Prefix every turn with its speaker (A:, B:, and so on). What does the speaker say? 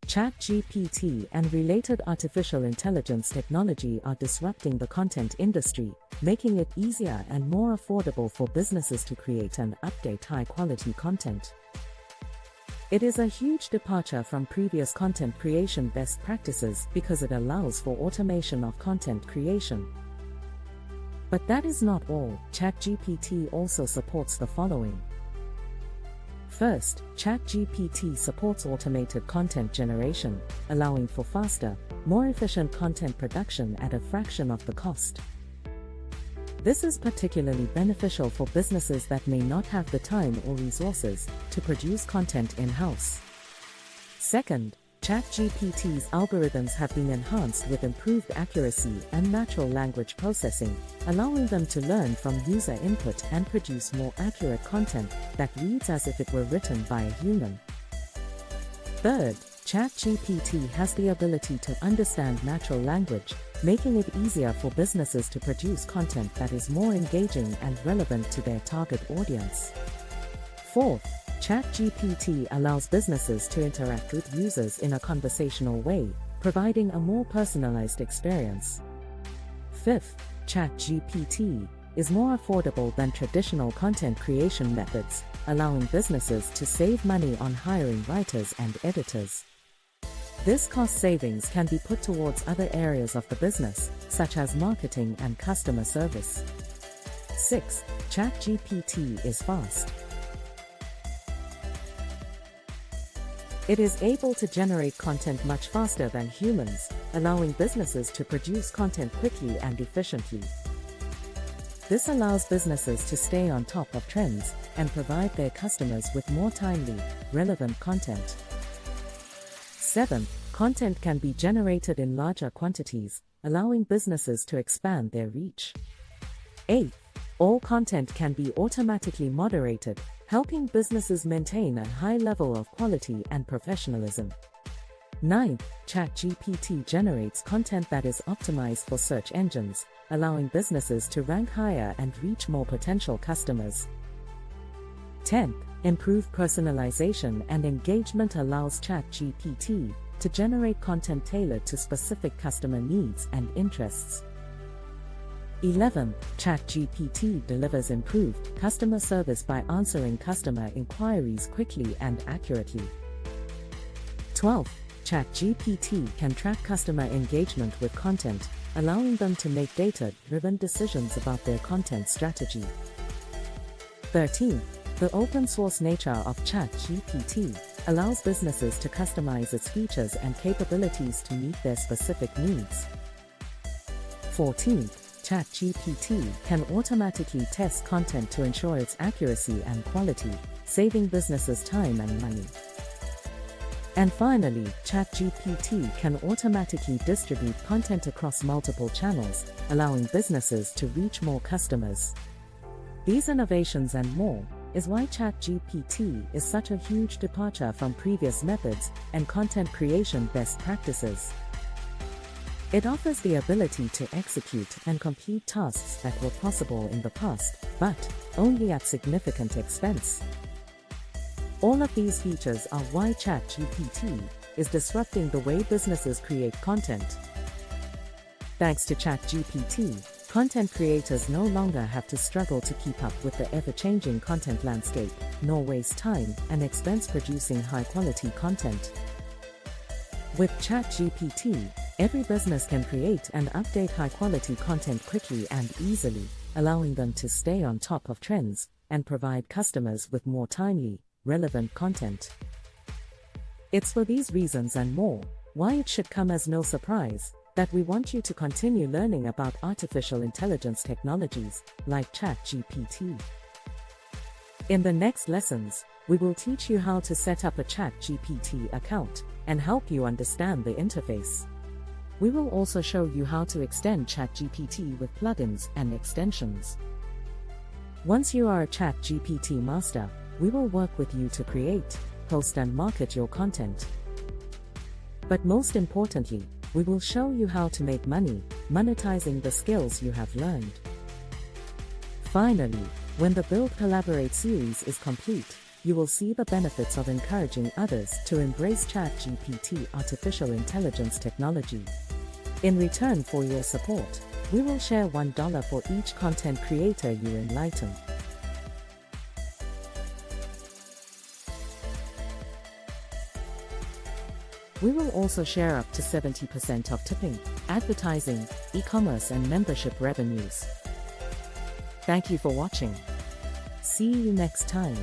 A: ChatGPT and related artificial intelligence technology are disrupting the content industry, making it easier and more affordable for businesses to create and update high-quality content. It is a huge departure from previous content creation best practices because it allows for automation of content creation. But that is not all. ChatGPT also supports the following. First, ChatGPT supports automated content generation, allowing for faster, more efficient content production at a fraction of the cost. This is particularly beneficial for businesses that may not have the time or resources to produce content in-house. Second, ChatGPT's algorithms have been enhanced with improved accuracy and natural language processing, allowing them to learn from user input and produce more accurate content that reads as if it were written by a human. Third, ChatGPT has the ability to understand natural language, making it easier for businesses to produce content that is more engaging and relevant to their target audience. Fourth, ChatGPT allows businesses to interact with users in a conversational way, providing a more personalized experience. Fifth, ChatGPT is more affordable than traditional content creation methods, allowing businesses to save money on hiring writers and editors. This cost savings can be put towards other areas of the business, such as marketing and customer service. Sixth, ChatGPT is fast. It is able to generate content much faster than humans, allowing businesses to produce content quickly and efficiently. This allows businesses to stay on top of trends and provide their customers with more timely, relevant content. Seventh, content can be generated in larger quantities, allowing businesses to expand their reach. Eighth, all content can be automatically moderated, helping businesses maintain a high level of quality and professionalism. Ninth, ChatGPT generates content that is optimized for search engines, allowing businesses to rank higher and reach more potential customers. 10th, improved personalization and engagement allows ChatGPT to generate content tailored to specific customer needs and interests. 11th, ChatGPT delivers improved customer service by answering customer inquiries quickly and accurately. 12th, ChatGPT can track customer engagement with content, allowing them to make data-driven decisions about their content strategy. 13th, the open-source nature of ChatGPT allows businesses to customize its features and capabilities to meet their specific needs. 14th, ChatGPT can automatically test content to ensure its accuracy and quality, saving businesses time and money. And finally, ChatGPT can automatically distribute content across multiple channels, allowing businesses to reach more customers. These innovations and more is why ChatGPT is such a huge departure from previous methods and content creation best practices. It offers the ability to execute and complete tasks that were possible in the past, but only at significant expense. All of these features are why ChatGPT is disrupting the way businesses create content. Thanks to ChatGPT, content creators no longer have to struggle to keep up with the ever-changing content landscape, nor waste time and expense producing high-quality content. With ChatGPT, every business can create and update high-quality content quickly and easily, allowing them to stay on top of trends and provide customers with more timely, relevant content. It's for these reasons and more why it should come as no surprise that we want you to continue learning about artificial intelligence technologies like ChatGPT. In the next lessons, we will teach you how to set up a ChatGPT account and help you understand the interface. We will also show you how to extend ChatGPT with plugins and extensions. Once you are a ChatGPT master, we will work with you to create, post and market your content. But most importantly, we will show you how to make money, monetizing the skills you have learned. Finally, when the Build Collaborate series is complete, you will see the benefits of encouraging others to embrace ChatGPT artificial intelligence technology. In return for your support, we will share $1 for each content creator you enlighten. We will also share up to 70% of tipping, advertising, e-commerce and membership revenues. Thank you for watching. See you next time.